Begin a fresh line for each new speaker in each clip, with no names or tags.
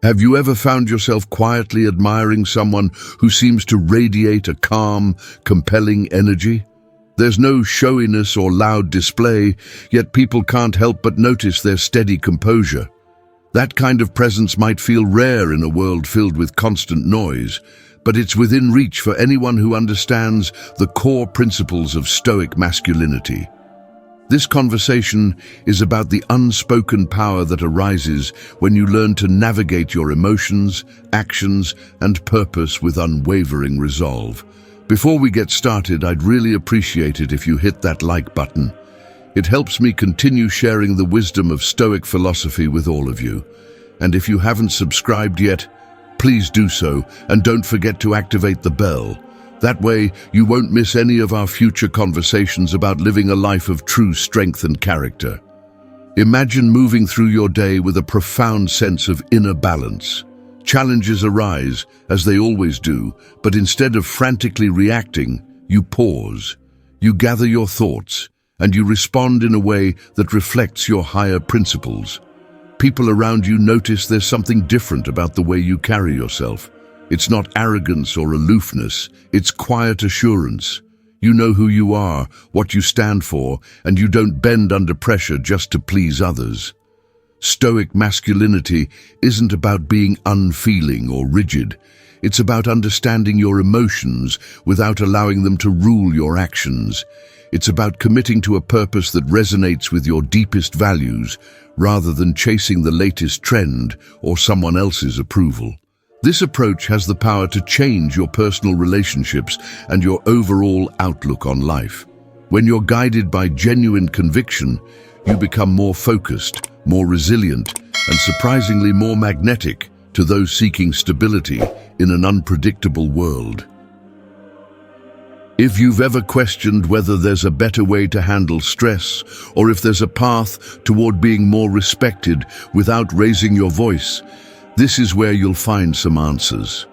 Have you ever found yourself quietly admiring someone who seems to radiate a calm, compelling energy? There's no showiness or loud display, yet people can't help but notice their steady composure. That kind of presence might feel rare in a world filled with constant noise, but it's within reach for anyone who understands the core principles of Stoic masculinity. This conversation is about the unspoken power that arises when you learn to navigate your emotions, actions, and purpose with unwavering resolve. Before we get started, I'd really appreciate it if you hit that like button. It helps me continue sharing the wisdom of Stoic philosophy with all of you. And if you haven't subscribed yet, please do so, and don't forget to activate the bell. That way, you won't miss any of our future conversations about living a life of true strength and character. Imagine moving through your day with a profound sense of inner balance. Challenges arise, as they always do, but instead of frantically reacting, you pause. You gather your thoughts, and you respond in a way that reflects your higher principles. People around you notice there's something different about the way you carry yourself. It's not arrogance or aloofness, it's quiet assurance. You know who you are, what you stand for, and you don't bend under pressure just to please others. Stoic masculinity isn't about being unfeeling or rigid. It's about understanding your emotions without allowing them to rule your actions. It's about committing to a purpose that resonates with your deepest values, rather than chasing the latest trend or someone else's approval. This approach has the power to change your personal relationships and your overall outlook on life. When you're guided by genuine conviction, you become more focused, more resilient, and surprisingly more magnetic to those seeking stability in an unpredictable world. If you've ever questioned whether there's a better way to handle stress, or if there's a path toward being more respected without raising your voice, this is where you'll find some answers.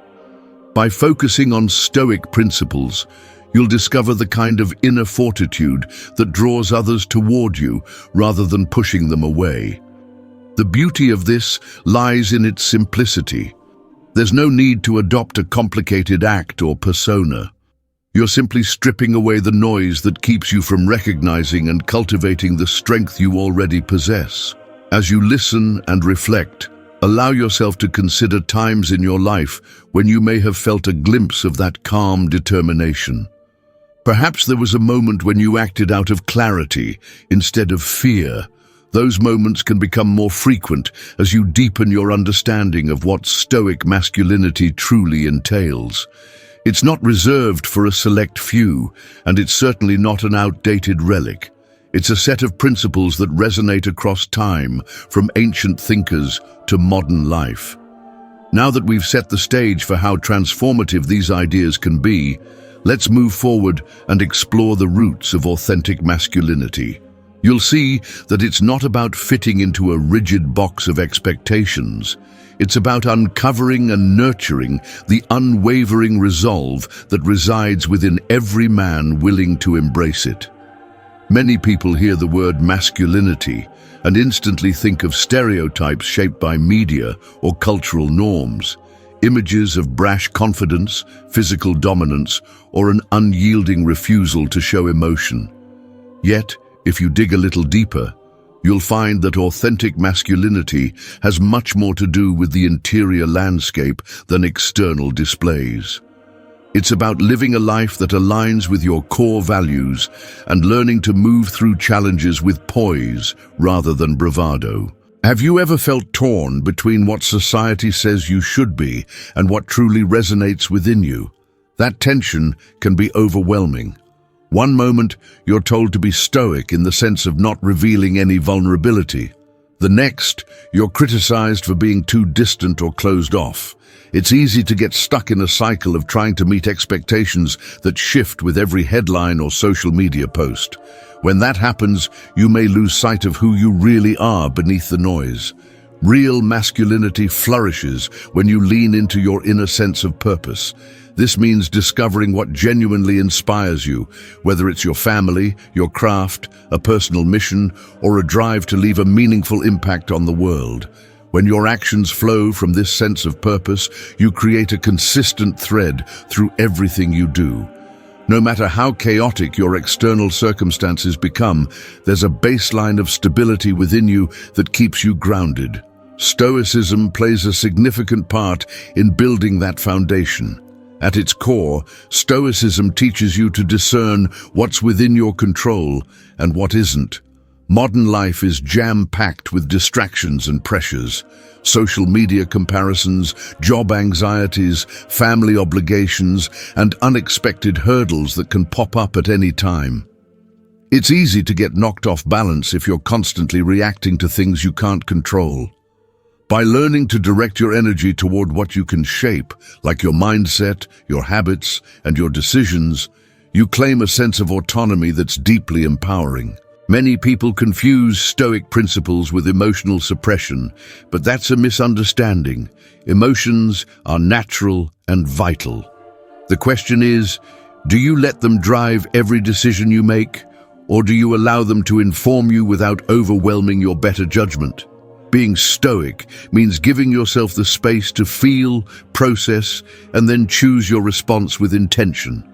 By focusing on Stoic principles, you'll discover the kind of inner fortitude that draws others toward you rather than pushing them away. The beauty of this lies in its simplicity. There's no need to adopt a complicated act or persona. You're simply stripping away the noise that keeps you from recognizing and cultivating the strength you already possess. As you listen and reflect, allow yourself to consider times in your life when you may have felt a glimpse of that calm determination. Perhaps there was a moment when you acted out of clarity instead of fear. Those moments can become more frequent as you deepen your understanding of what Stoic masculinity truly entails. It's not reserved for a select few, and it's certainly not an outdated relic. It's a set of principles that resonate across time, from ancient thinkers to modern life. Now that we've set the stage for how transformative these ideas can be, let's move forward and explore the roots of authentic masculinity. You'll see that it's not about fitting into a rigid box of expectations. It's about uncovering and nurturing the unwavering resolve that resides within every man willing to embrace it. Many people hear the word masculinity and instantly think of stereotypes shaped by media or cultural norms, images of brash confidence, physical dominance, or an unyielding refusal to show emotion. Yet, if you dig a little deeper, you'll find that authentic masculinity has much more to do with the interior landscape than external displays. It's about living a life that aligns with your core values and learning to move through challenges with poise rather than bravado. Have you ever felt torn between what society says you should be and what truly resonates within you? That tension can be overwhelming. One moment, you're told to be stoic in the sense of not revealing any vulnerability. The next, you're criticized for being too distant or closed off. It's easy to get stuck in a cycle of trying to meet expectations that shift with every headline or social media post. When that happens, you may lose sight of who you really are beneath the noise. Real masculinity flourishes when you lean into your inner sense of purpose. This means discovering what genuinely inspires you, whether it's your family, your craft, a personal mission, or a drive to leave a meaningful impact on the world. When your actions flow from this sense of purpose, you create a consistent thread through everything you do. No matter how chaotic your external circumstances become, there's a baseline of stability within you that keeps you grounded. Stoicism plays a significant part in building that foundation. At its core, Stoicism teaches you to discern what's within your control and what isn't. Modern life is jam-packed with distractions and pressures. Social media comparisons, job anxieties, family obligations, and unexpected hurdles that can pop up at any time. It's easy to get knocked off balance if you're constantly reacting to things you can't control. By learning to direct your energy toward what you can shape, like your mindset, your habits, and your decisions, you claim a sense of autonomy that's deeply empowering. Many people confuse Stoic principles with emotional suppression, but that's a misunderstanding. Emotions are natural and vital. The question is, do you let them drive every decision you make, or do you allow them to inform you without overwhelming your better judgment? Being Stoic means giving yourself the space to feel, process, and then choose your response with intention.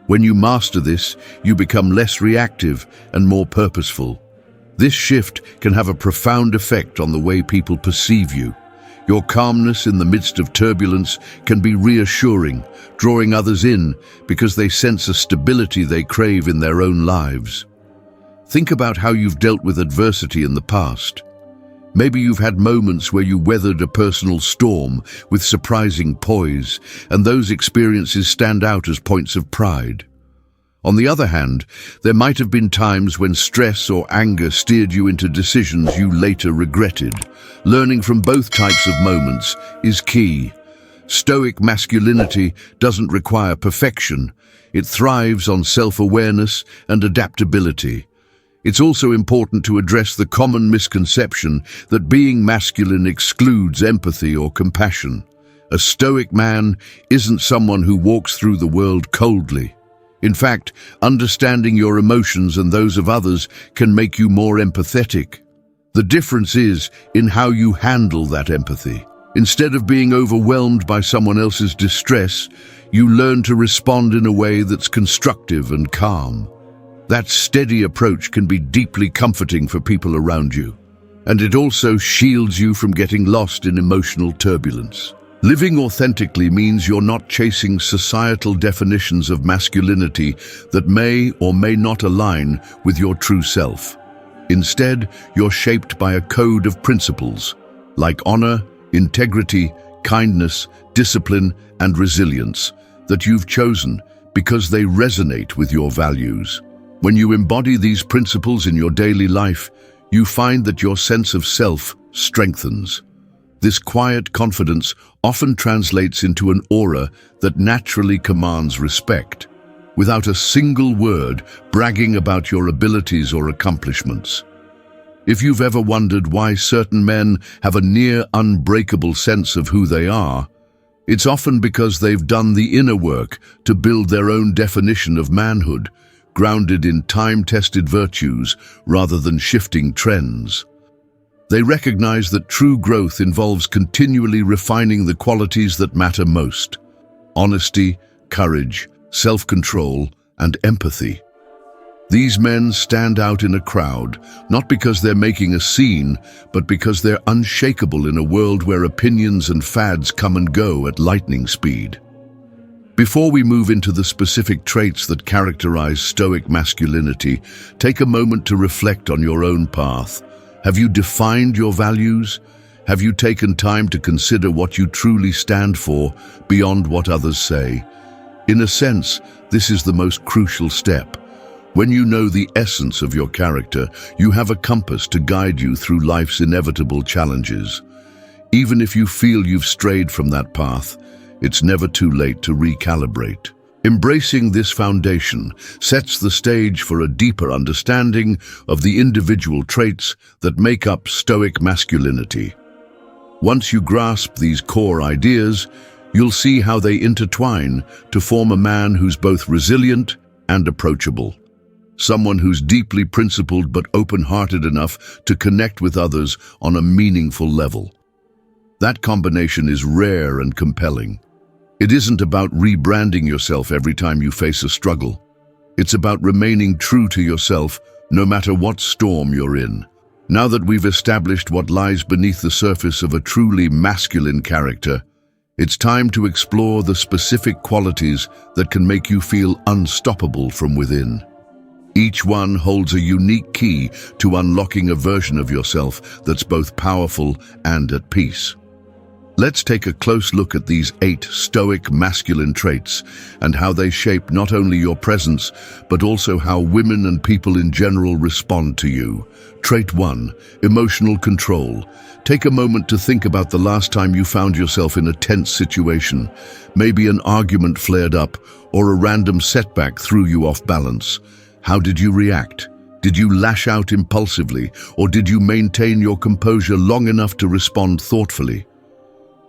When you master this, you become less reactive and more purposeful. This shift can have a profound effect on the way people perceive you. Your calmness in the midst of turbulence can be reassuring, drawing others in because they sense a stability they crave in their own lives. Think about how you've dealt with adversity in the past. Maybe you've had moments where you weathered a personal storm with surprising poise, and those experiences stand out as points of pride. On the other hand, there might have been times when stress or anger steered you into decisions you later regretted. Learning from both types of moments is key. Stoic masculinity doesn't require perfection. It thrives on self-awareness and adaptability. It's also important to address the common misconception that being masculine excludes empathy or compassion. A Stoic man isn't someone who walks through the world coldly. In fact, understanding your emotions and those of others can make you more empathetic. The difference is in how you handle that empathy. Instead of being overwhelmed by someone else's distress, you learn to respond in a way that's constructive and calm. That steady approach can be deeply comforting for people around you, and it also shields you from getting lost in emotional turbulence. Living authentically means you're not chasing societal definitions of masculinity that may or may not align with your true self. Instead, you're shaped by a code of principles, like honor, integrity, kindness, discipline, and resilience, that you've chosen because they resonate with your values. When you embody these principles in your daily life, you find that your sense of self strengthens. This quiet confidence often translates into an aura that naturally commands respect, without a single word bragging about your abilities or accomplishments. If you've ever wondered why certain men have a near unbreakable sense of who they are, it's often because they've done the inner work to build their own definition of manhood, grounded in time-tested virtues rather than shifting trends. They recognize that true growth involves continually refining the qualities that matter most: honesty, courage, self-control, and empathy. These men stand out in a crowd, not because they're making a scene, but because they're unshakable in a world where opinions and fads come and go at lightning speed. Before we move into the specific traits that characterize Stoic masculinity, take a moment to reflect on your own path. Have you defined your values? Have you taken time to consider what you truly stand for beyond what others say? In a sense, this is the most crucial step. When you know the essence of your character, you have a compass to guide you through life's inevitable challenges. Even if you feel you've strayed from that path, it's never too late to recalibrate. Embracing this foundation sets the stage for a deeper understanding of the individual traits that make up Stoic masculinity. Once you grasp these core ideas, you'll see how they intertwine to form a man who's both resilient and approachable. Someone who's deeply principled but open-hearted enough to connect with others on a meaningful level. That combination is rare and compelling. It isn't about rebranding yourself every time you face a struggle. It's about remaining true to yourself no matter what storm you're in. Now that we've established what lies beneath the surface of a truly masculine character, it's time to explore the specific qualities that can make you feel unstoppable from within. Each one holds a unique key to unlocking a version of yourself that's both powerful and at peace. Let's take a close look at these 8 Stoic masculine traits and how they shape not only your presence, but also how women and people in general respond to you. Trait 1, emotional control. Take a moment to think about the last time you found yourself in a tense situation. Maybe an argument flared up or a random setback threw you off balance. How did you react? Did you lash out impulsively, or did you maintain your composure long enough to respond thoughtfully?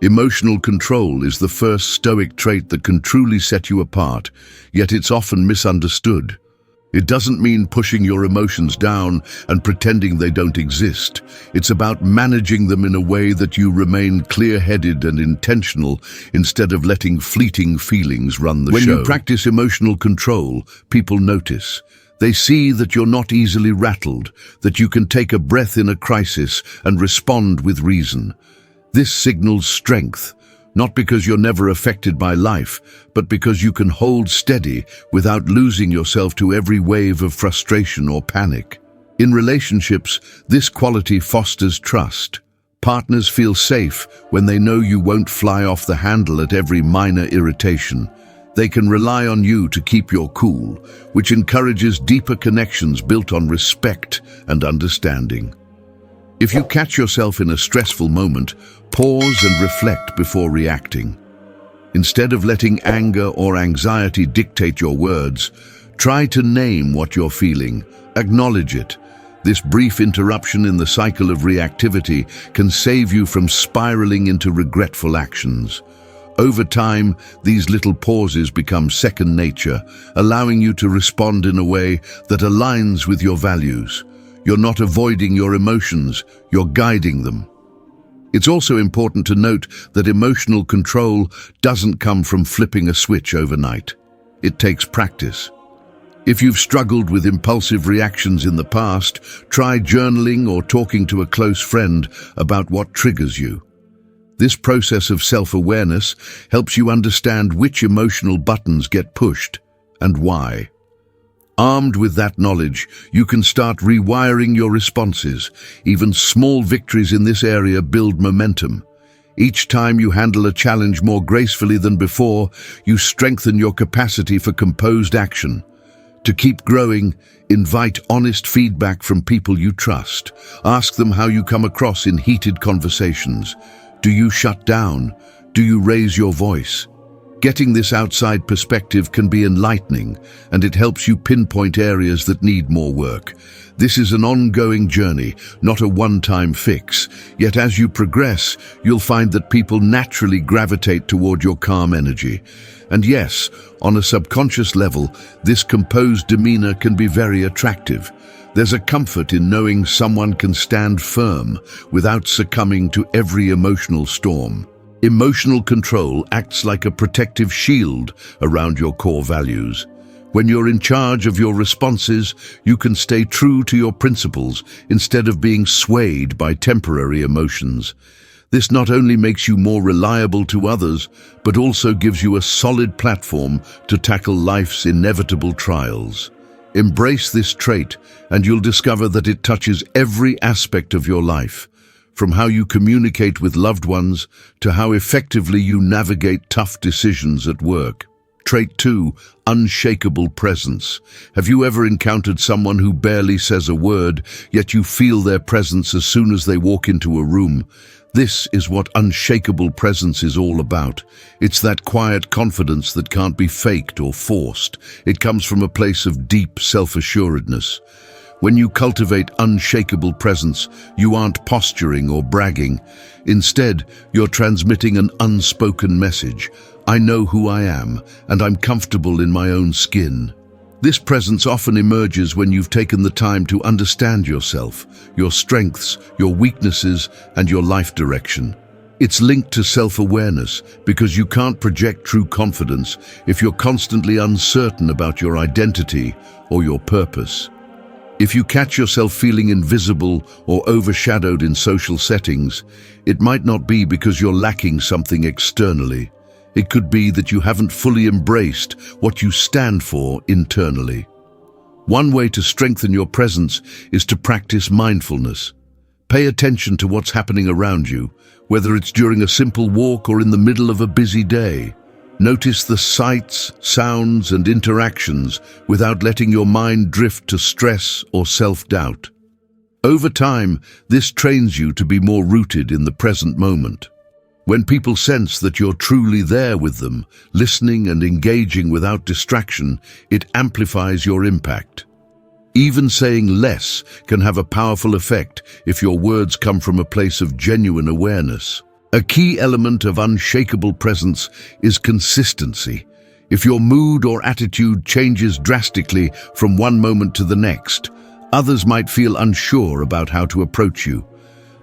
Emotional control is the first Stoic trait that can truly set you apart, yet it's often misunderstood. It doesn't mean pushing your emotions down and pretending they don't exist. It's about managing them in a way that you remain clear-headed and intentional instead of letting fleeting feelings run the show. When you practice emotional control, people notice. They see that you're not easily rattled, that you can take a breath in a crisis and respond with reason. This signals strength, not because you're never affected by life, but because you can hold steady without losing yourself to every wave of frustration or panic. In relationships, this quality fosters trust. Partners feel safe when they know you won't fly off the handle at every minor irritation. They can rely on you to keep your cool, which encourages deeper connections built on respect and understanding. If you catch yourself in a stressful moment, pause and reflect before reacting. Instead of letting anger or anxiety dictate your words, try to name what you're feeling, acknowledge it. This brief interruption in the cycle of reactivity can save you from spiraling into regretful actions. Over time, these little pauses become second nature, allowing you to respond in a way that aligns with your values. You're not avoiding your emotions, you're guiding them. It's also important to note that emotional control doesn't come from flipping a switch overnight. It takes practice. If you've struggled with impulsive reactions in the past, try journaling or talking to a close friend about what triggers you. This process of self-awareness helps you understand which emotional buttons get pushed and why. Armed with that knowledge, you can start rewiring your responses. Even small victories in this area build momentum. Each time you handle a challenge more gracefully than before, you strengthen your capacity for composed action. To keep growing, invite honest feedback from people you trust. Ask them how you come across in heated conversations. Do you shut down? Do you raise your voice? Getting this outside perspective can be enlightening, and it helps you pinpoint areas that need more work. This is an ongoing journey, not a one-time fix. Yet as you progress, you'll find that people naturally gravitate toward your calm energy. And yes, on a subconscious level, this composed demeanor can be very attractive. There's a comfort in knowing someone can stand firm without succumbing to every emotional storm. Emotional control acts like a protective shield around your core values. When you're in charge of your responses, you can stay true to your principles instead of being swayed by temporary emotions. This not only makes you more reliable to others, but also gives you a solid platform to tackle life's inevitable trials. Embrace this trait, and you'll discover that it touches every aspect of your life. From how you communicate with loved ones to how effectively you navigate tough decisions at work. Trait 2, unshakable presence. Have you ever encountered someone who barely says a word, yet you feel their presence as soon as they walk into a room? This is what unshakable presence is all about. It's that quiet confidence that can't be faked or forced. It comes from a place of deep self-assuredness. When you cultivate unshakable presence, you aren't posturing or bragging. Instead, you're transmitting an unspoken message. I know who I am, and I'm comfortable in my own skin. This presence often emerges when you've taken the time to understand yourself, your strengths, your weaknesses, and your life direction. It's linked to self-awareness because you can't project true confidence if you're constantly uncertain about your identity or your purpose. If you catch yourself feeling invisible or overshadowed in social settings, it might not be because you're lacking something externally. It could be that you haven't fully embraced what you stand for internally. One way to strengthen your presence is to practice mindfulness. Pay attention to what's happening around you, whether it's during a simple walk or in the middle of a busy day. Notice the sights, sounds, and interactions without letting your mind drift to stress or self-doubt. Over time, this trains you to be more rooted in the present moment. When people sense that you're truly there with them, listening and engaging without distraction, it amplifies your impact. Even saying less can have a powerful effect if your words come from a place of genuine awareness. A key element of unshakable presence is consistency. If your mood or attitude changes drastically from one moment to the next, others might feel unsure about how to approach you.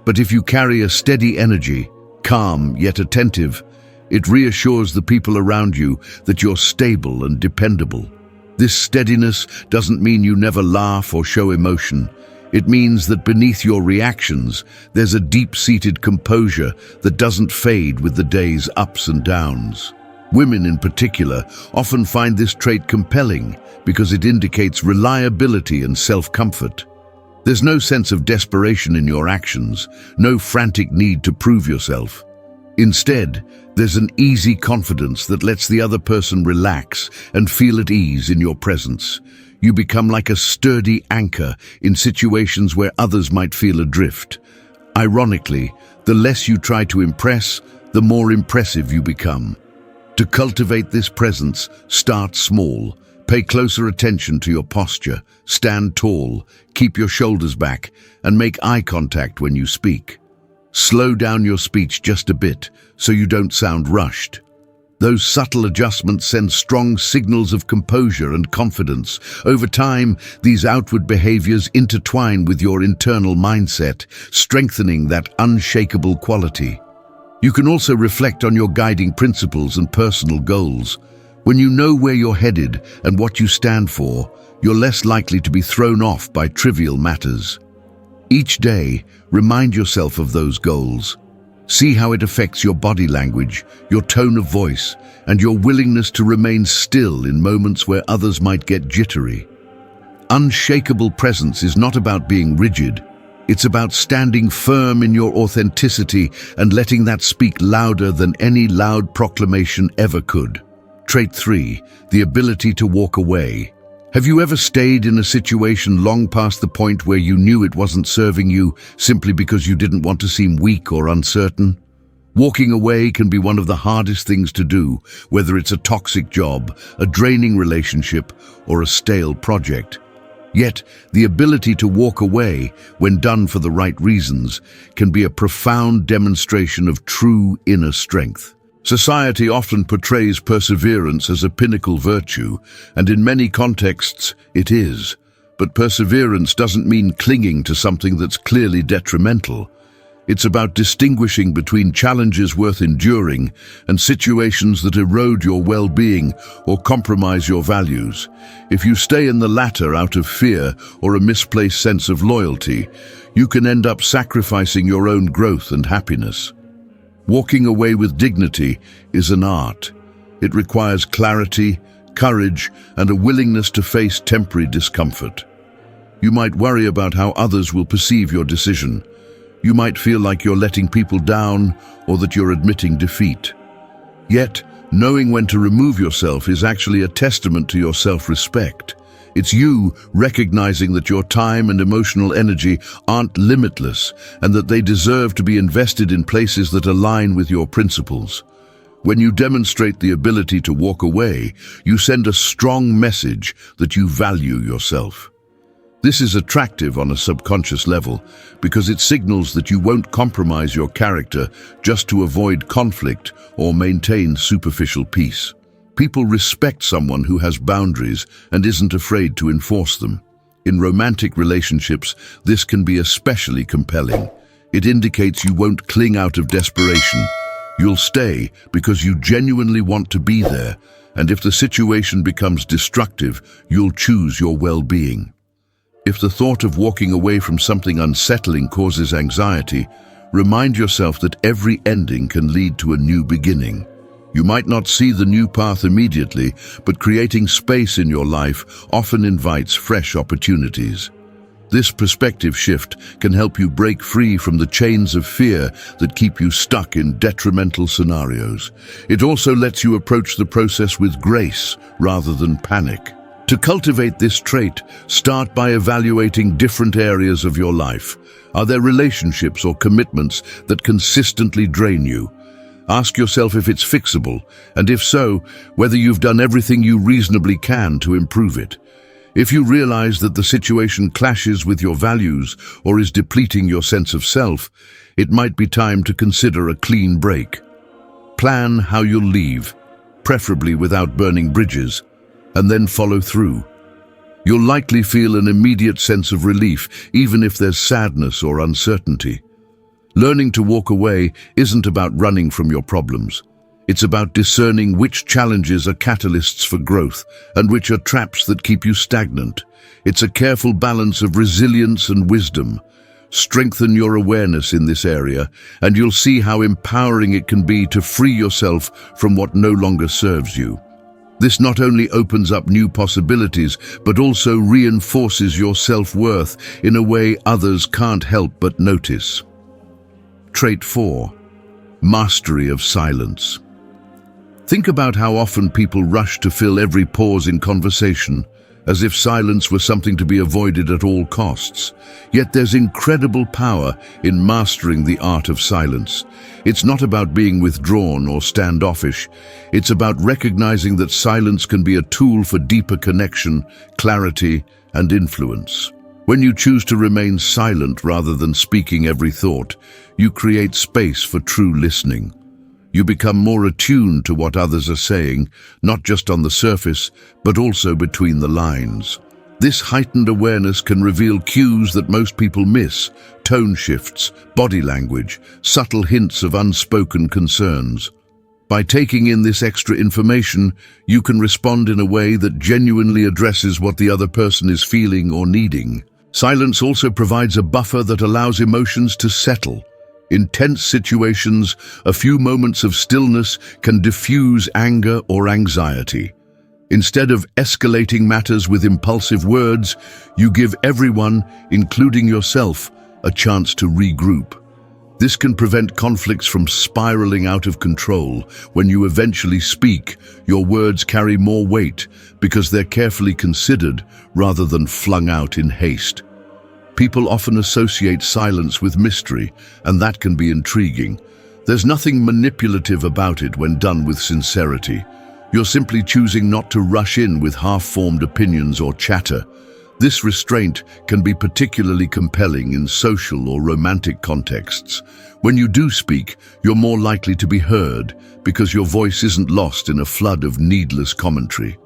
But if you carry a steady energy, calm yet attentive, it reassures the people around you that you're stable and dependable. This steadiness doesn't mean you never laugh or show emotion. It means that beneath your reactions, there's a deep-seated composure that doesn't fade with the day's ups and downs. Women in particular often find this trait compelling because it indicates reliability and self-comfort. There's no sense of desperation in your actions, no frantic need to prove yourself. Instead, there's an easy confidence that lets the other person relax and feel at ease in your presence. You become like a sturdy anchor in situations where others might feel adrift. Ironically, the less you try to impress, the more impressive you become. To cultivate this presence, start small. Pay closer attention to your posture, stand tall, keep your shoulders back, and make eye contact when you speak. Slow down your speech just a bit so you don't sound rushed. Those subtle adjustments send strong signals of composure and confidence. Over time, these outward behaviors intertwine with your internal mindset, strengthening that unshakable quality. You can also reflect on your guiding principles and personal goals. When you know where you're headed and what you stand for, you're less likely to be thrown off by trivial matters. Each day, remind yourself of those goals. See how it affects your body language, your tone of voice, and your willingness to remain still in moments where others might get jittery. Unshakable presence is not about being rigid. It's about standing firm in your authenticity and letting that speak louder than any loud proclamation ever could. Trait 3, the ability to walk away. Have you ever stayed in a situation long past the point where you knew it wasn't serving you simply because you didn't want to seem weak or uncertain? Walking away can be one of the hardest things to do, whether it's a toxic job, a draining relationship, or a stale project. Yet, the ability to walk away, when done for the right reasons, can be a profound demonstration of true inner strength. Society often portrays perseverance as a pinnacle virtue, and in many contexts it is. But perseverance doesn't mean clinging to something that's clearly detrimental. It's about distinguishing between challenges worth enduring and situations that erode your well-being or compromise your values. If you stay in the latter out of fear or a misplaced sense of loyalty, you can end up sacrificing your own growth and happiness. Walking away with dignity is an art. It requires clarity, courage, and a willingness to face temporary discomfort. You might worry about how others will perceive your decision. You might feel like you're letting people down or that you're admitting defeat. Yet, knowing when to remove yourself is actually a testament to your self-respect. It's you recognizing that your time and emotional energy aren't limitless and that they deserve to be invested in places that align with your principles. When you demonstrate the ability to walk away, you send a strong message that you value yourself. This is attractive on a subconscious level because it signals that you won't compromise your character just to avoid conflict or maintain superficial peace. People respect someone who has boundaries and isn't afraid to enforce them. In romantic relationships, this can be especially compelling. It indicates you won't cling out of desperation. You'll stay because you genuinely want to be there, and if the situation becomes destructive, you'll choose your well-being. If the thought of walking away from something unsettling causes anxiety, remind yourself that every ending can lead to a new beginning. You might not see the new path immediately, but creating space in your life often invites fresh opportunities. This perspective shift can help you break free from the chains of fear that keep you stuck in detrimental scenarios. It also lets you approach the process with grace rather than panic. To cultivate this trait, start by evaluating different areas of your life. Are there relationships or commitments that consistently drain you? Ask yourself if it's fixable, and if so, whether you've done everything you reasonably can to improve it. If you realize that the situation clashes with your values or is depleting your sense of self, it might be time to consider a clean break. Plan how you'll leave, preferably without burning bridges, and then follow through. You'll likely feel an immediate sense of relief, even if there's sadness or uncertainty. Learning to walk away isn't about running from your problems. It's about discerning which challenges are catalysts for growth and which are traps that keep you stagnant. It's a careful balance of resilience and wisdom. Strengthen your awareness in this area, and you'll see how empowering it can be to free yourself from what no longer serves you. This not only opens up new possibilities, but also reinforces your self-worth in a way others can't help but notice. Trait 4. Mastery of silence. Think about how often people rush to fill every pause in conversation, as if silence were something to be avoided at all costs. Yet there's incredible power in mastering the art of silence. It's not about being withdrawn or standoffish. It's about recognizing that silence can be a tool for deeper connection, clarity, and influence. When you choose to remain silent rather than speaking every thought, you create space for true listening. You become more attuned to what others are saying, not just on the surface, but also between the lines. This heightened awareness can reveal cues that most people miss: tone shifts, body language, subtle hints of unspoken concerns. By taking in this extra information, you can respond in a way that genuinely addresses what the other person is feeling or needing. Silence also provides a buffer that allows emotions to settle. In tense situations, a few moments of stillness can diffuse anger or anxiety. Instead of escalating matters with impulsive words, you give everyone, including yourself, a chance to regroup. This can prevent conflicts from spiraling out of control. When you eventually speak, your words carry more weight because they're carefully considered rather than flung out in haste. People often associate silence with mystery, and that can be intriguing. There's nothing manipulative about it when done with sincerity. You're simply choosing not to rush in with half-formed opinions or chatter. This restraint can be particularly compelling in social or romantic contexts. When you do speak, you're more likely to be heard because your voice isn't lost in a flood of needless commentary.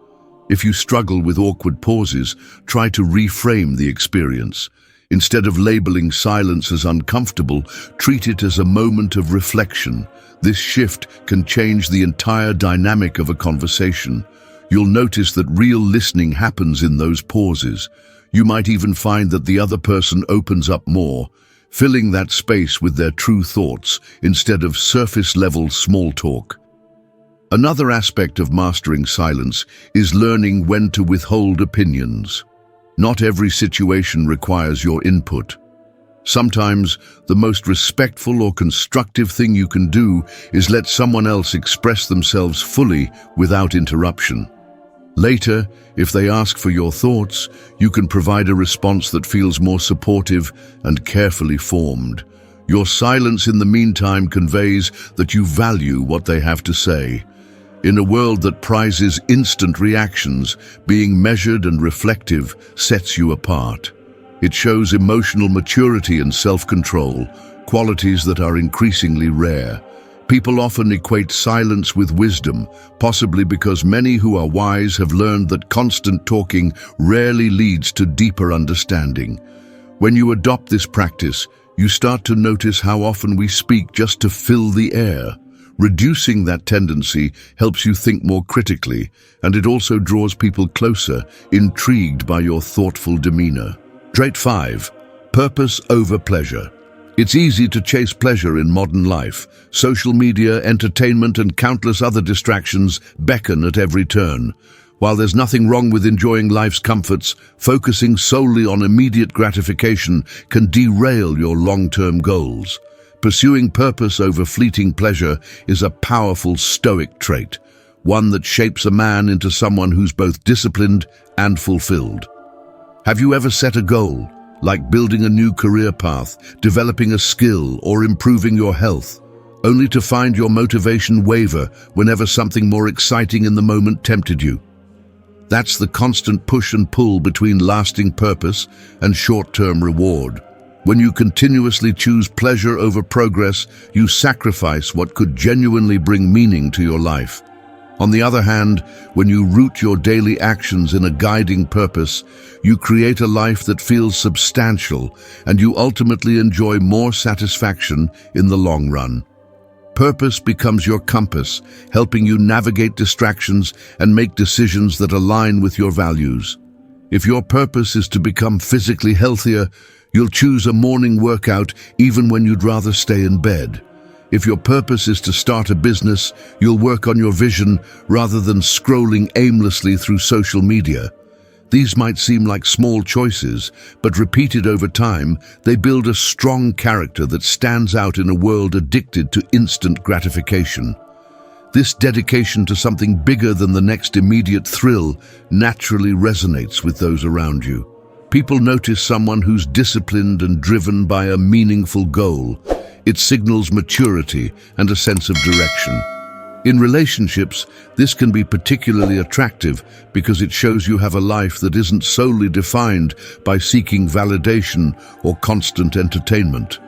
If you struggle with awkward pauses, try to reframe the experience. Instead of labeling silence as uncomfortable, treat it as a moment of reflection. This shift can change the entire dynamic of a conversation. You'll notice that real listening happens in those pauses. You might even find that the other person opens up more, filling that space with their true thoughts instead of surface-level small talk. Another aspect of mastering silence is learning when to withhold opinions. Not every situation requires your input. Sometimes, the most respectful or constructive thing you can do is let someone else express themselves fully without interruption. Later, if they ask for your thoughts, you can provide a response that feels more supportive and carefully formed. Your silence in the meantime conveys that you value what they have to say. In a world that prizes instant reactions, being measured and reflective sets you apart. It shows emotional maturity and self-control, qualities that are increasingly rare. People often equate silence with wisdom, possibly because many who are wise have learned that constant talking rarely leads to deeper understanding. When you adopt this practice, You start to notice how often we speak just to fill the air. Reducing that tendency helps you think more critically, and it also draws people closer, intrigued by your thoughtful demeanor. Trait 5. Purpose over pleasure. It's easy to chase pleasure in modern life. Social media, entertainment, and countless other distractions beckon at every turn. While there's nothing wrong with enjoying life's comforts, focusing solely on immediate gratification can derail your long-term goals. Pursuing purpose over fleeting pleasure is a powerful Stoic trait, one that shapes a man into someone who's both disciplined and fulfilled. Have you ever set a goal, like building a new career path, developing a skill, or improving your health, only to find your motivation waver whenever something more exciting in the moment tempted you? That's the constant push and pull between lasting purpose and short-term reward. When you continuously choose pleasure over progress, you sacrifice what could genuinely bring meaning to your life. On the other hand, when you root your daily actions in a guiding purpose, you create a life that feels substantial, and you ultimately enjoy more satisfaction in the long run. Purpose becomes your compass, helping you navigate distractions and make decisions that align with your values. If your purpose is to become physically healthier, you'll choose a morning workout even when you'd rather stay in bed. If your purpose is to start a business, you'll work on your vision rather than scrolling aimlessly through social media. These might seem like small choices, but repeated over time, they build a strong character that stands out in a world addicted to instant gratification. This dedication to something bigger than the next immediate thrill naturally resonates with those around you. People notice someone who's disciplined and driven by a meaningful goal. It signals maturity and a sense of direction. In relationships, this can be particularly attractive because it shows you have a life that isn't solely defined by seeking validation or constant entertainment.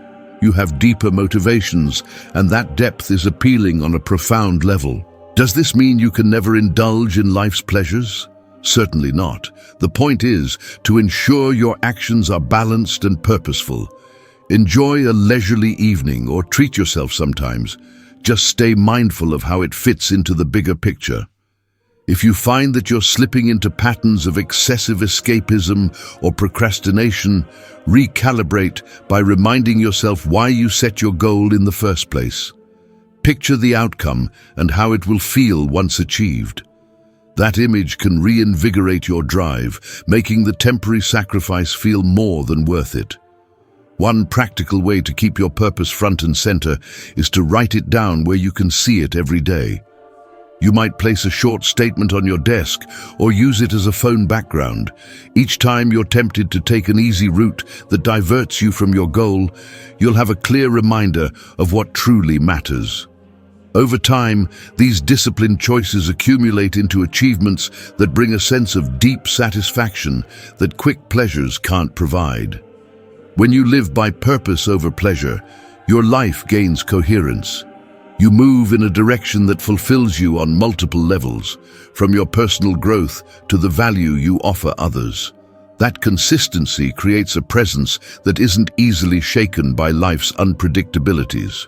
You have deeper motivations, and that depth is appealing on a profound level. Does this mean you can never indulge in life's pleasures? Certainly not. The point is to ensure your actions are balanced and purposeful. Enjoy a leisurely evening or treat yourself sometimes. Just stay mindful of how it fits into the bigger picture. If you find that you're slipping into patterns of excessive escapism or procrastination, recalibrate by reminding yourself why you set your goal in the first place. Picture the outcome and how it will feel once achieved. That image can reinvigorate your drive, making the temporary sacrifice feel more than worth it. One practical way to keep your purpose front and center is to write it down where you can see it every day. You might place a short statement on your desk or use it as a phone background. Each time you're tempted to take an easy route that diverts you from your goal, you'll have a clear reminder of what truly matters. Over time, these disciplined choices accumulate into achievements that bring a sense of deep satisfaction that quick pleasures can't provide. When you live by purpose over pleasure, your life gains coherence. You move in a direction that fulfills you on multiple levels, from your personal growth to the value you offer others. That consistency creates a presence that isn't easily shaken by life's unpredictabilities.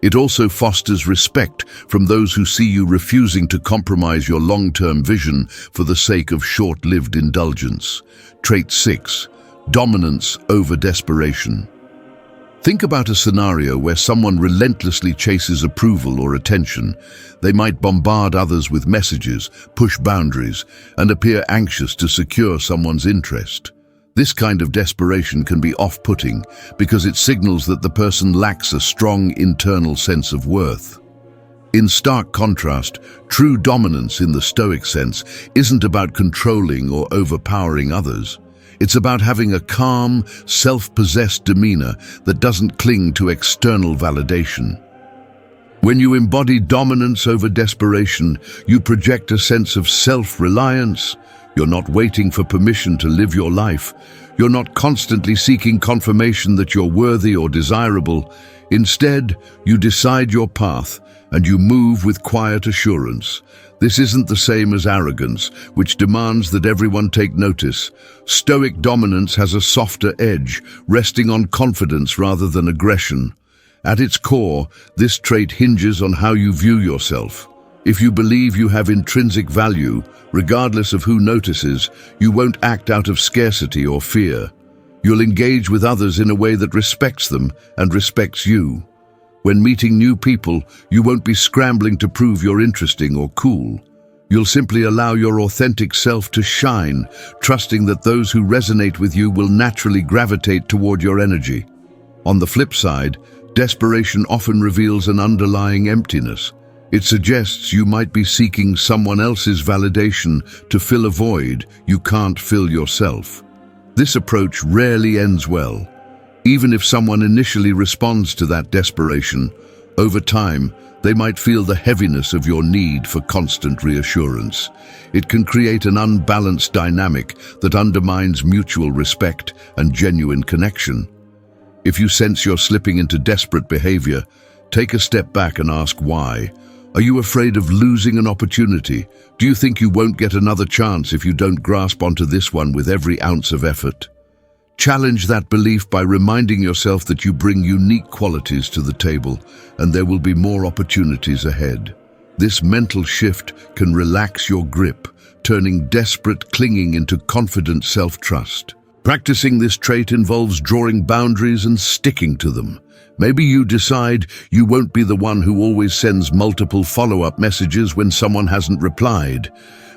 It also fosters respect from those who see you refusing to compromise your long-term vision for the sake of short-lived indulgence. Trait 6. Dominance over desperation. Think about a scenario where someone relentlessly chases approval or attention. They might bombard others with messages, push boundaries, and appear anxious to secure someone's interest. This kind of desperation can be off-putting because it signals that the person lacks a strong internal sense of worth. In stark contrast, true dominance in the Stoic sense isn't about controlling or overpowering others. It's about having a calm, self-possessed demeanor that doesn't cling to external validation. When you embody dominance over desperation, you project a sense of self-reliance. You're not waiting for permission to live your life. You're not constantly seeking confirmation that you're worthy or desirable. Instead, you decide your path and you move with quiet assurance. This isn't the same as arrogance, which demands that everyone take notice. Stoic dominance has a softer edge, resting on confidence rather than aggression. At its core, this trait hinges on how you view yourself. If you believe you have intrinsic value, regardless of who notices, you won't act out of scarcity or fear. You'll engage with others in a way that respects them and respects you. When meeting new people, you won't be scrambling to prove you're interesting or cool. You'll simply allow your authentic self to shine, trusting that those who resonate with you will naturally gravitate toward your energy. On the flip side, desperation often reveals an underlying emptiness. It suggests you might be seeking someone else's validation to fill a void you can't fill yourself. This approach rarely ends well. Even if someone initially responds to that desperation, over time, they might feel the heaviness of your need for constant reassurance. It can create an unbalanced dynamic that undermines mutual respect and genuine connection. If you sense you're slipping into desperate behavior, take a step back and ask why. Are you afraid of losing an opportunity? Do you think you won't get another chance if you don't grasp onto this one with every ounce of effort? Challenge that belief by reminding yourself that you bring unique qualities to the table and there will be more opportunities ahead. This mental shift can relax your grip, turning desperate clinging into confident self-trust. Practicing this trait involves drawing boundaries and sticking to them. Maybe you decide you won't be the one who always sends multiple follow-up messages when someone hasn't replied.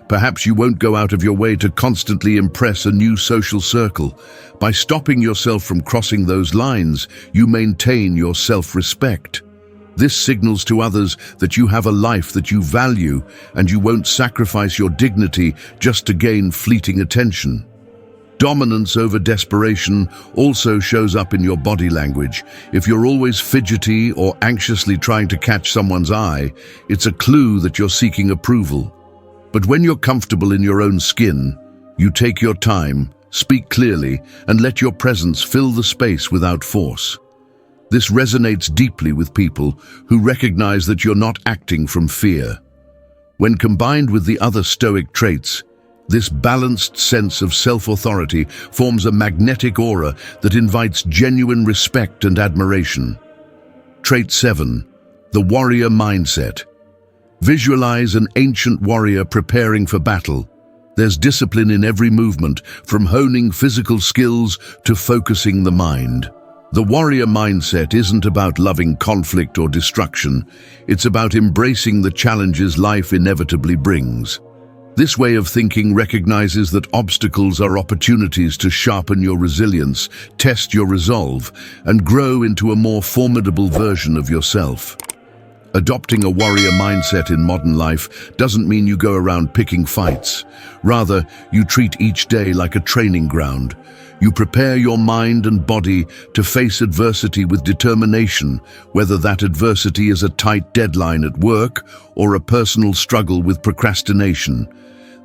Perhaps you won't go out of your way to constantly impress a new social circle. By stopping yourself from crossing those lines, you maintain your self-respect. This signals to others that you have a life that you value and you won't sacrifice your dignity just to gain fleeting attention. Dominance over desperation also shows up in your body language. If you're always fidgety or anxiously trying to catch someone's eye, it's a clue that you're seeking approval. But when you're comfortable in your own skin, you take your time, speak clearly, and let your presence fill the space without force. This resonates deeply with people who recognize that you're not acting from fear. When combined with the other Stoic traits, this balanced sense of self-authority forms a magnetic aura that invites genuine respect and admiration. Trait 7. The warrior mindset. Visualize an ancient warrior preparing for battle. There's discipline in every movement, from honing physical skills to focusing the mind. The warrior mindset isn't about loving conflict or destruction. It's about embracing the challenges life inevitably brings. This way of thinking recognizes that obstacles are opportunities to sharpen your resilience, test your resolve, and grow into a more formidable version of yourself. Adopting a warrior mindset in modern life doesn't mean you go around picking fights. Rather, you treat each day like a training ground. You prepare your mind and body to face adversity with determination, whether that adversity is a tight deadline at work or a personal struggle with procrastination.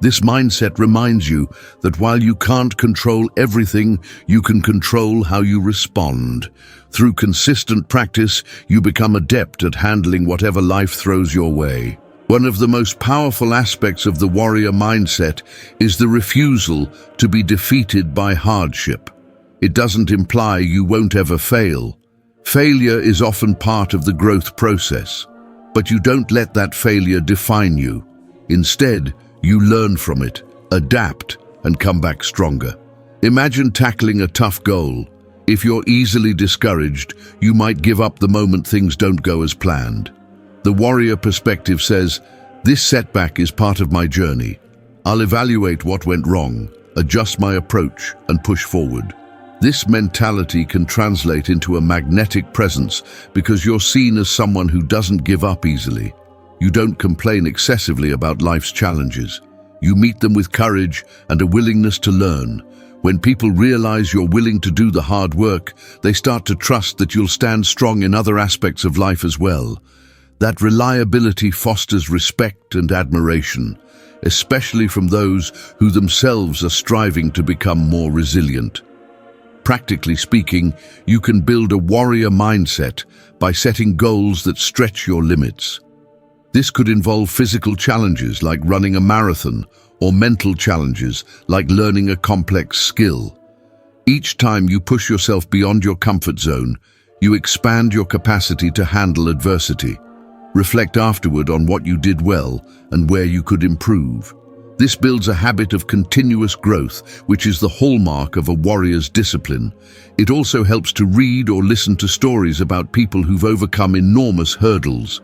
This mindset reminds you that while you can't control everything, you can control how you respond. Through consistent practice, you become adept at handling whatever life throws your way. One of the most powerful aspects of the warrior mindset is the refusal to be defeated by hardship. It doesn't imply you won't ever fail. Failure is often part of the growth process, but you don't let that failure define you. Instead, you learn from it, adapt, and come back stronger. Imagine tackling a tough goal. If you're easily discouraged, you might give up the moment things don't go as planned. The warrior perspective says, "This setback is part of my journey. I'll evaluate what went wrong, adjust my approach, and push forward." This mentality can translate into a magnetic presence because you're seen as someone who doesn't give up easily. You don't complain excessively about life's challenges. You meet them with courage and a willingness to learn. When people realize you're willing to do the hard work, they start to trust that you'll stand strong in other aspects of life as well. That reliability fosters respect and admiration, especially from those who themselves are striving to become more resilient. Practically speaking, you can build a warrior mindset by setting goals that stretch your limits. This could involve physical challenges like running a marathon or mental challenges like learning a complex skill. Each time you push yourself beyond your comfort zone, you expand your capacity to handle adversity. Reflect afterward on what you did well and where you could improve. This builds a habit of continuous growth, which is the hallmark of a warrior's discipline. It also helps to read or listen to stories about people who've overcome enormous hurdles.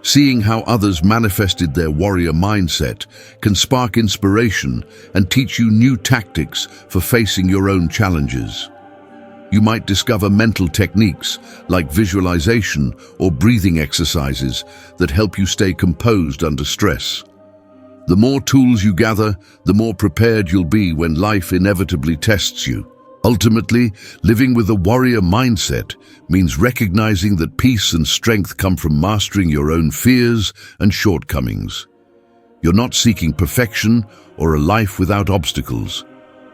Seeing how others manifested their warrior mindset can spark inspiration and teach you new tactics for facing your own challenges. You might discover mental techniques like visualization or breathing exercises that help you stay composed under stress. The more tools you gather, the more prepared you'll be when life inevitably tests you. Ultimately, living with a warrior mindset means recognizing that peace and strength come from mastering your own fears and shortcomings. You're not seeking perfection or a life without obstacles.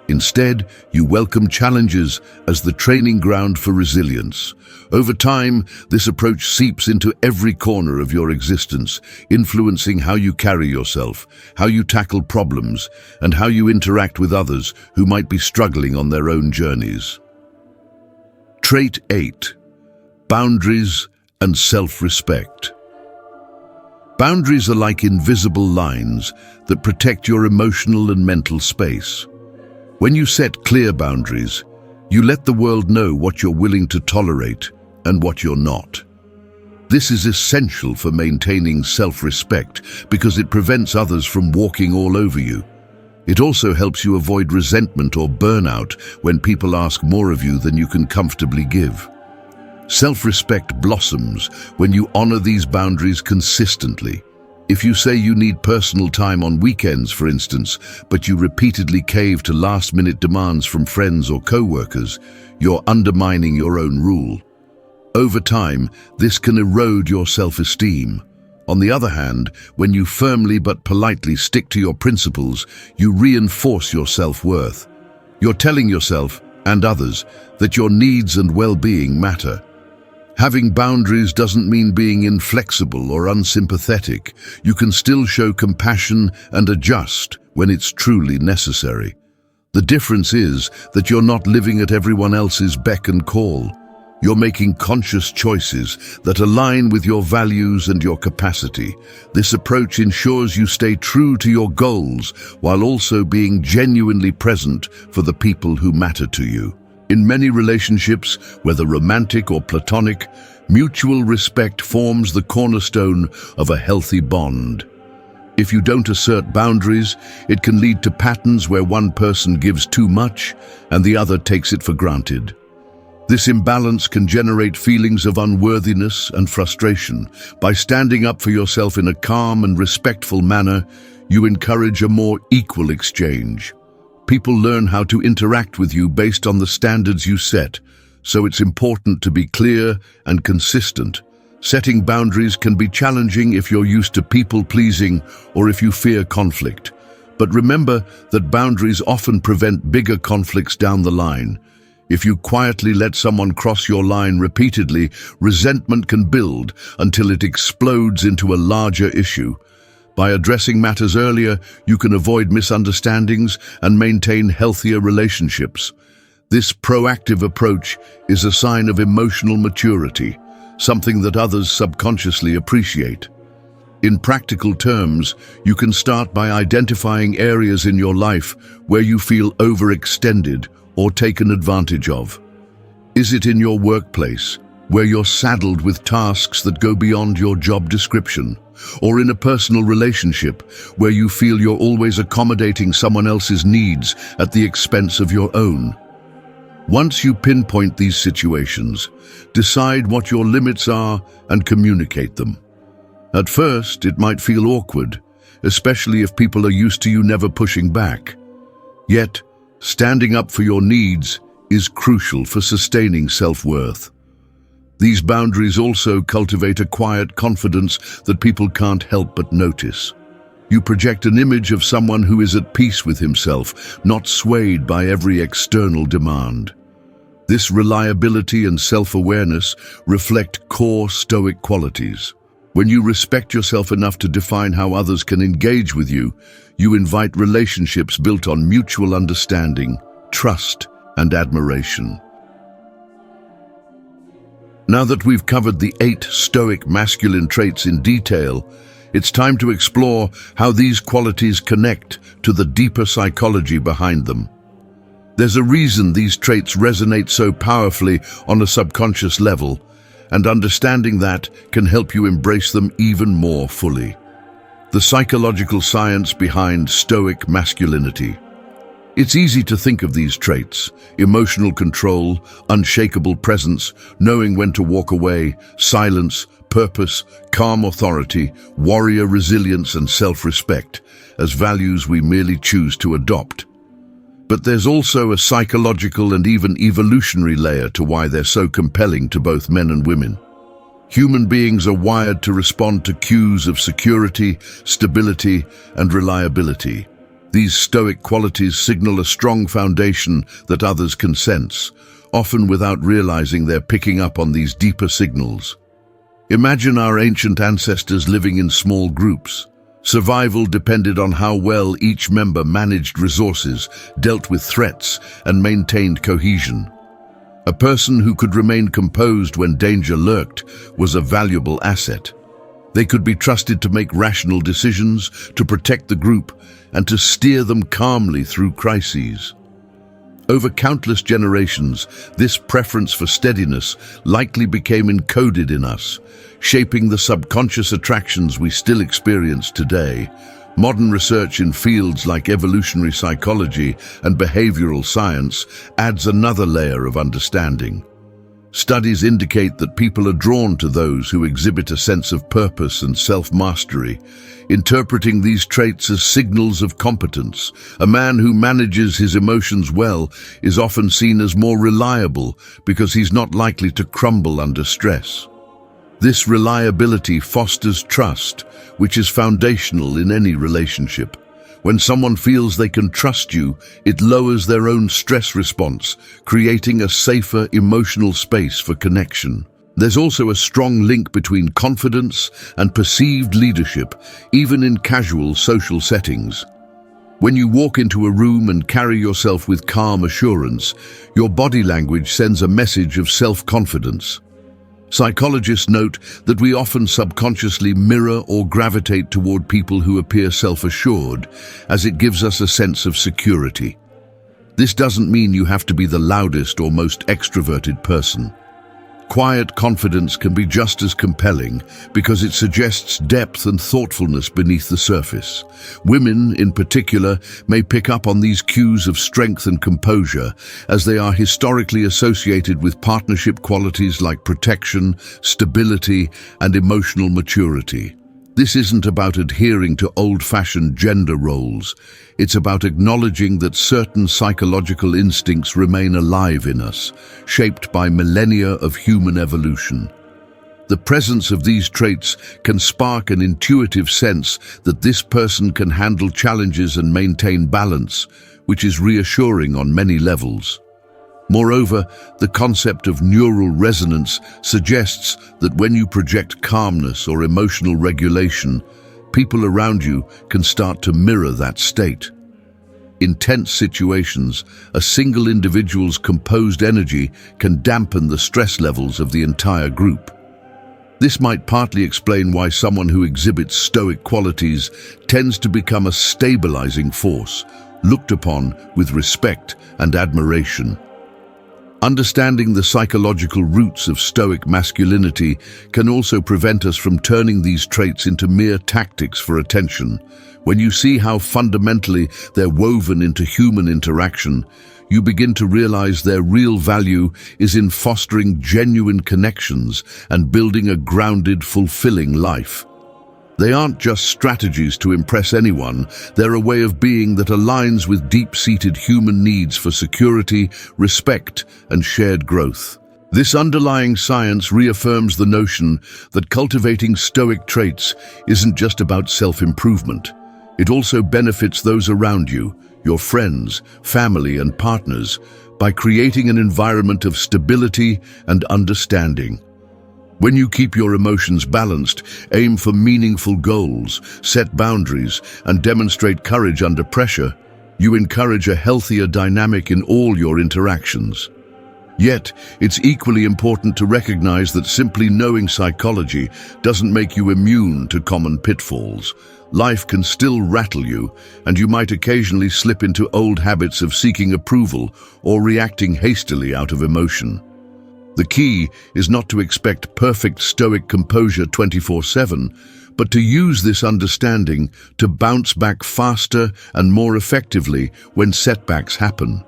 Instead, you welcome challenges as the training ground for resilience. Over time, this approach seeps into every corner of your existence, influencing how you carry yourself, how you tackle problems, and how you interact with others who might be struggling on their own journeys. Trait 8. Boundaries and self-respect. Boundaries are like invisible lines that protect your emotional and mental space. When you set clear boundaries, you let the world know what you're willing to tolerate and what you're not. This is essential for maintaining self-respect because it prevents others from walking all over you. It also helps you avoid resentment or burnout when people ask more of you than you can comfortably give. Self-respect blossoms when you honor these boundaries consistently. If you say you need personal time on weekends, for instance, but you repeatedly cave to last-minute demands from friends or co-workers, you're undermining your own rule. Over time, this can erode your self-esteem. On the other hand, when you firmly but politely stick to your principles, you reinforce your self-worth. You're telling yourself, and others, that your needs and well-being matter. Having boundaries doesn't mean being inflexible or unsympathetic. You can still show compassion and adjust when it's truly necessary. The difference is that you're not living at everyone else's beck and call. You're making conscious choices that align with your values and your capacity. This approach ensures you stay true to your goals while also being genuinely present for the people who matter to you. In many relationships, whether romantic or platonic, mutual respect forms the cornerstone of a healthy bond. If you don't assert boundaries, it can lead to patterns where one person gives too much and the other takes it for granted. This imbalance can generate feelings of unworthiness and frustration. By standing up for yourself in a calm and respectful manner, you encourage a more equal exchange. People learn how to interact with you based on the standards you set, so it's important to be clear and consistent. Setting boundaries can be challenging if you're used to people-pleasing or if you fear conflict. But remember that boundaries often prevent bigger conflicts down the line. If you quietly let someone cross your line repeatedly, resentment can build until it explodes into a larger issue. By addressing matters earlier, you can avoid misunderstandings and maintain healthier relationships. This proactive approach is a sign of emotional maturity, something that others subconsciously appreciate. In practical terms, you can start by identifying areas in your life where you feel overextended or taken advantage of. Is it in your workplace, where you're saddled with tasks that go beyond your job description? Or in a personal relationship, where you feel you're always accommodating someone else's needs at the expense of your own? Once you pinpoint these situations, decide what your limits are and communicate them. At first, it might feel awkward, especially if people are used to you never pushing back. Yet, standing up for your needs is crucial for sustaining self-worth. These boundaries also cultivate a quiet confidence that people can't help but notice. You project an image of someone who is at peace with himself, not swayed by every external demand. This reliability and self-awareness reflect core Stoic qualities. When you respect yourself enough to define how others can engage with you, you invite relationships built on mutual understanding, trust, and admiration. Now that we've covered the 8 Stoic masculine traits in detail, it's time to explore how these qualities connect to the deeper psychology behind them. There's a reason these traits resonate so powerfully on a subconscious level, and understanding that can help you embrace them even more fully. The psychological science behind Stoic masculinity. It's easy to think of these traits: emotional control, unshakable presence, knowing when to walk away, silence, purpose, calm authority, warrior resilience, and self-respect, as values we merely choose to adopt. But there's also a psychological and even evolutionary layer to why they're so compelling to both men and women. Human beings are wired to respond to cues of security, stability, and reliability. These Stoic qualities signal a strong foundation that others can sense, often without realizing they're picking up on these deeper signals. Imagine our ancient ancestors living in small groups. Survival depended on how well each member managed resources, dealt with threats, and maintained cohesion. A person who could remain composed when danger lurked was a valuable asset. They could be trusted to make rational decisions, to protect the group, and to steer them calmly through crises. Over countless generations, this preference for steadiness likely became encoded in us, shaping the subconscious attractions we still experience today. Modern research in fields like evolutionary psychology and behavioral science adds another layer of understanding. Studies indicate that people are drawn to those who exhibit a sense of purpose and self-mastery, interpreting these traits as signals of competence. A man who manages his emotions well is often seen as more reliable because he's not likely to crumble under stress. This reliability fosters trust, which is foundational in any relationship. When someone feels they can trust you, it lowers their own stress response, creating a safer emotional space for connection. There's also a strong link between confidence and perceived leadership, even in casual social settings. When you walk into a room and carry yourself with calm assurance, your body language sends a message of self-confidence. Psychologists note that we often subconsciously mirror or gravitate toward people who appear self-assured, as it gives us a sense of security. This doesn't mean you have to be the loudest or most extroverted person. Quiet confidence can be just as compelling because it suggests depth and thoughtfulness beneath the surface. Women, in particular, may pick up on these cues of strength and composure as they are historically associated with partnership qualities like protection, stability, and emotional maturity. This isn't about adhering to old-fashioned gender roles. It's about acknowledging that certain psychological instincts remain alive in us, shaped by millennia of human evolution. The presence of these traits can spark an intuitive sense that this person can handle challenges and maintain balance, which is reassuring on many levels. Moreover, the concept of neural resonance suggests that when you project calmness or emotional regulation, people around you can start to mirror that state. In tense situations, a single individual's composed energy can dampen the stress levels of the entire group. This might partly explain why someone who exhibits Stoic qualities tends to become a stabilizing force, looked upon with respect and admiration. Understanding the psychological roots of Stoic masculinity can also prevent us from turning these traits into mere tactics for attention. When you see how fundamentally they're woven into human interaction, you begin to realize their real value is in fostering genuine connections and building a grounded, fulfilling life. They aren't just strategies to impress anyone, they're a way of being that aligns with deep-seated human needs for security, respect, and shared growth. This underlying science reaffirms the notion that cultivating Stoic traits isn't just about self-improvement. It also benefits those around you, your friends, family, and partners, by creating an environment of stability and understanding. When you keep your emotions balanced, aim for meaningful goals, set boundaries, and demonstrate courage under pressure, you encourage a healthier dynamic in all your interactions. Yet, it's equally important to recognize that simply knowing psychology doesn't make you immune to common pitfalls. Life can still rattle you, and you might occasionally slip into old habits of seeking approval or reacting hastily out of emotion. The key is not to expect perfect stoic composure 24/7, but to use this understanding to bounce back faster and more effectively when setbacks happen.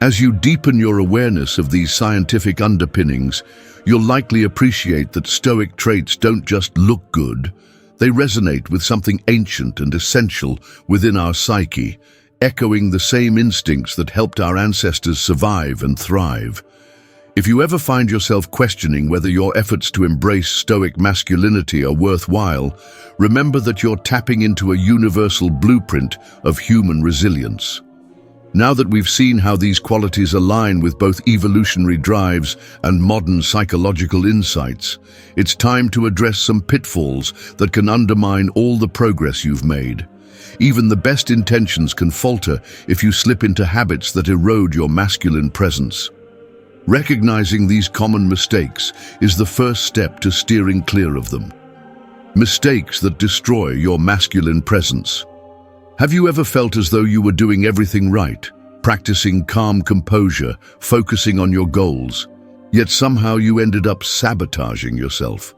As you deepen your awareness of these scientific underpinnings, you'll likely appreciate that stoic traits don't just look good. They resonate with something ancient and essential within our psyche, echoing the same instincts that helped our ancestors survive and thrive. If you ever find yourself questioning whether your efforts to embrace stoic masculinity are worthwhile, remember that you're tapping into a universal blueprint of human resilience. Now that we've seen how these qualities align with both evolutionary drives and modern psychological insights, it's time to address some pitfalls that can undermine all the progress you've made. Even the best intentions can falter if you slip into habits that erode your masculine presence. Recognizing these common mistakes is the first step to steering clear of them. Mistakes that destroy your masculine presence. Have you ever felt as though you were doing everything right, practicing calm composure, focusing on your goals, yet somehow you ended up sabotaging yourself?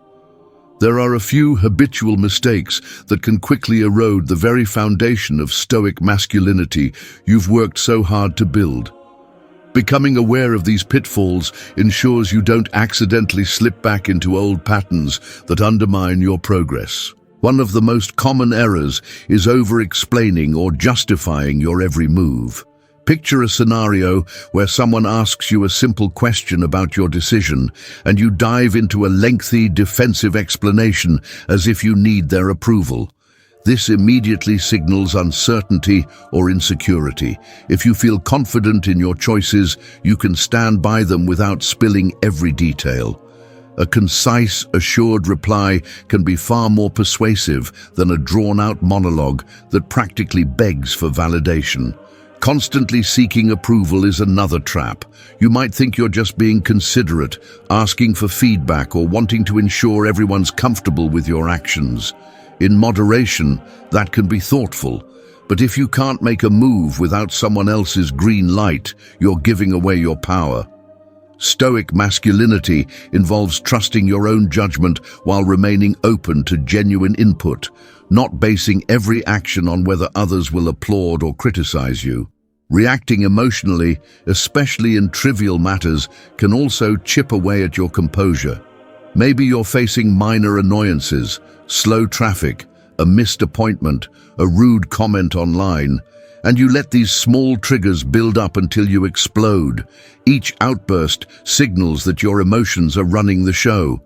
There are a few habitual mistakes that can quickly erode the very foundation of stoic masculinity you've worked so hard to build. Becoming aware of these pitfalls ensures you don't accidentally slip back into old patterns that undermine your progress. One of the most common errors is over-explaining or justifying your every move. Picture a scenario where someone asks you a simple question about your decision, and you dive into a lengthy, defensive explanation as if you need their approval. This immediately signals uncertainty or insecurity. If you feel confident in your choices, you can stand by them without spilling every detail. A concise, assured reply can be far more persuasive than a drawn-out monologue that practically begs for validation. Constantly seeking approval is another trap. You might think you're just being considerate, asking for feedback, or wanting to ensure everyone's comfortable with your actions. In moderation, that can be thoughtful, but if you can't make a move without someone else's green light, you're giving away your power. Stoic masculinity involves trusting your own judgment while remaining open to genuine input, not basing every action on whether others will applaud or criticize you. Reacting emotionally, especially in trivial matters, can also chip away at your composure. Maybe you're facing minor annoyances, slow traffic, a missed appointment, a rude comment online, and you let these small triggers build up until you explode. Each outburst signals that your emotions are running the show.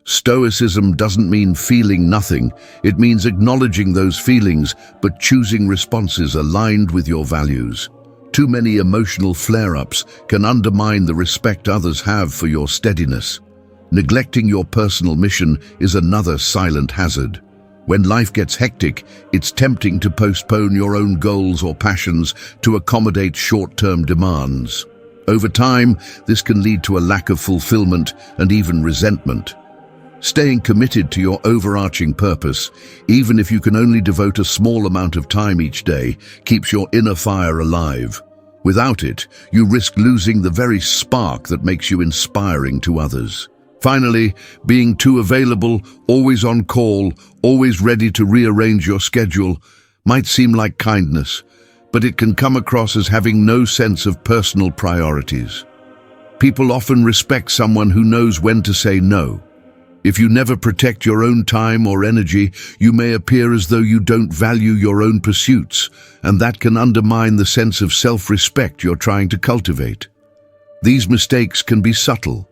Stoicism doesn't mean feeling nothing. It means acknowledging those feelings, but choosing responses aligned with your values. Too many emotional flare-ups can undermine the respect others have for your steadiness. Neglecting your personal mission is another silent hazard. When life gets hectic, it's tempting to postpone your own goals or passions to accommodate short-term demands. Over time, this can lead to a lack of fulfillment and even resentment. Staying committed to your overarching purpose, even if you can only devote a small amount of time each day, keeps your inner fire alive. Without it, you risk losing the very spark that makes you inspiring to others. Finally, being too available, always on call, always ready to rearrange your schedule, might seem like kindness, but it can come across as having no sense of personal priorities. People often respect someone who knows when to say no. If you never protect your own time or energy, you may appear as though you don't value your own pursuits, and that can undermine the sense of self-respect you're trying to cultivate. These mistakes can be subtle.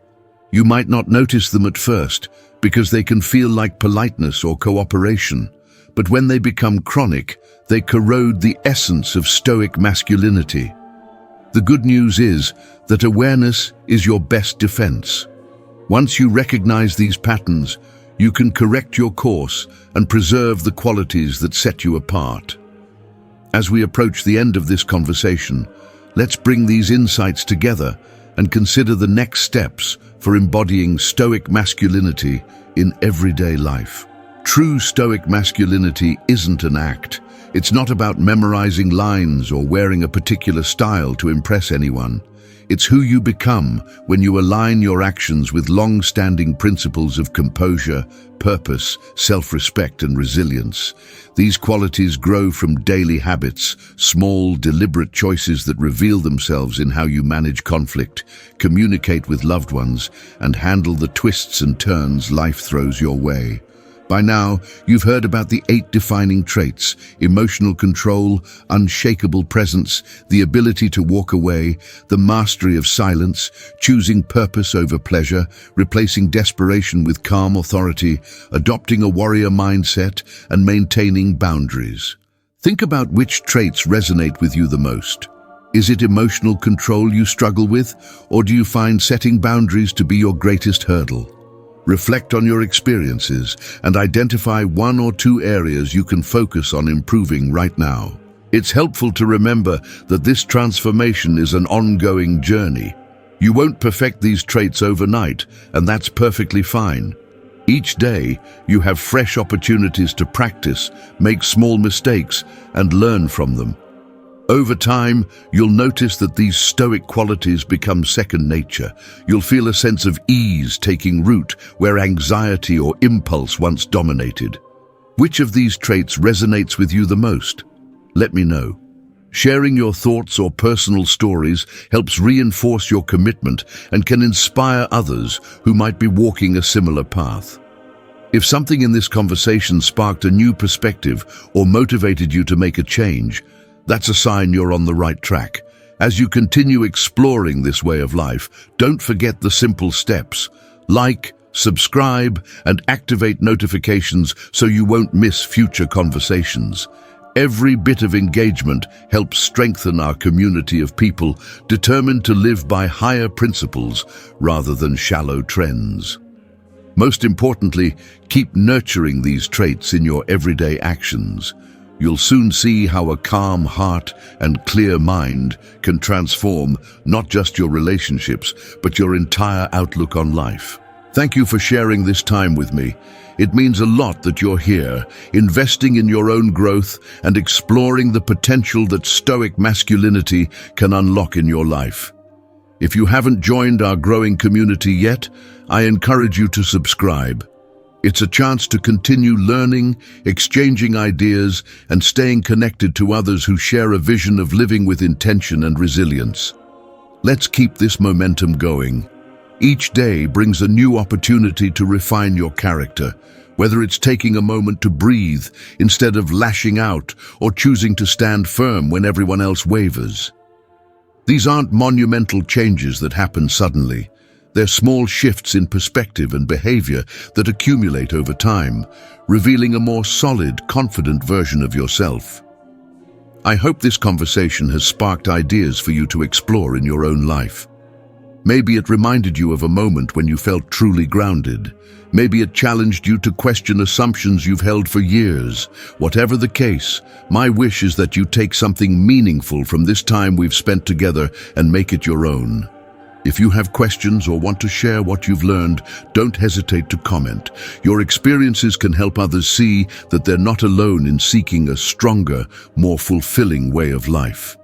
You might not notice them at first because they can feel like politeness or cooperation, but when they become chronic, they corrode the essence of stoic masculinity. The good news is that awareness is your best defense. Once you recognize these patterns, you can correct your course and preserve the qualities that set you apart. As we approach the end of this conversation, let's bring these insights together and consider the next steps for embodying Stoic masculinity in everyday life. True Stoic masculinity isn't an act. It's not about memorizing lines or wearing a particular style to impress anyone. It's who you become when you align your actions with long-standing principles of composure, purpose, self-respect, and resilience. These qualities grow from daily habits, small, deliberate choices that reveal themselves in how you manage conflict, communicate with loved ones, and handle the twists and turns life throws your way. By now, you've heard about the 8 defining traits: emotional control, unshakable presence, the ability to walk away, the mastery of silence, choosing purpose over pleasure, replacing desperation with calm authority, adopting a warrior mindset, and maintaining boundaries. Think about which traits resonate with you the most. Is it emotional control you struggle with, or do you find setting boundaries to be your greatest hurdle? Reflect on your experiences and identify 1 or 2 areas you can focus on improving right now. It's helpful to remember that this transformation is an ongoing journey. You won't perfect these traits overnight, and that's perfectly fine. Each day, you have fresh opportunities to practice, make small mistakes, and learn from them. Over time, you'll notice that these Stoic qualities become second nature. You'll feel a sense of ease taking root where anxiety or impulse once dominated. Which of these traits resonates with you the most? Let me know. Sharing your thoughts or personal stories helps reinforce your commitment and can inspire others who might be walking a similar path. If something in this conversation sparked a new perspective or motivated you to make a change, that's a sign you're on the right track. As you continue exploring this way of life, don't forget the simple steps. Like, subscribe, and activate notifications so you won't miss future conversations. Every bit of engagement helps strengthen our community of people determined to live by higher principles rather than shallow trends. Most importantly, keep nurturing these traits in your everyday actions. You'll soon see how a calm heart and clear mind can transform not just your relationships, but your entire outlook on life. Thank you for sharing this time with me. It means a lot that you're here, investing in your own growth and exploring the potential that Stoic masculinity can unlock in your life. If you haven't joined our growing community yet, I encourage you to subscribe. It's a chance to continue learning, exchanging ideas, and staying connected to others who share a vision of living with intention and resilience. Let's keep this momentum going. Each day brings a new opportunity to refine your character, whether it's taking a moment to breathe instead of lashing out or choosing to stand firm when everyone else wavers. These aren't monumental changes that happen suddenly. They're small shifts in perspective and behavior that accumulate over time, revealing a more solid, confident version of yourself. I hope this conversation has sparked ideas for you to explore in your own life. Maybe it reminded you of a moment when you felt truly grounded. Maybe it challenged you to question assumptions you've held for years. Whatever the case, my wish is that you take something meaningful from this time we've spent together and make it your own. If you have questions or want to share what you've learned, don't hesitate to comment. Your experiences can help others see that they're not alone in seeking a stronger, more fulfilling way of life.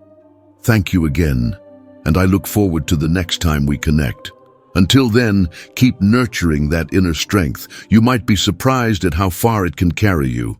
Thank you again, and I look forward to the next time we connect. Until then, keep nurturing that inner strength. You might be surprised at how far it can carry you.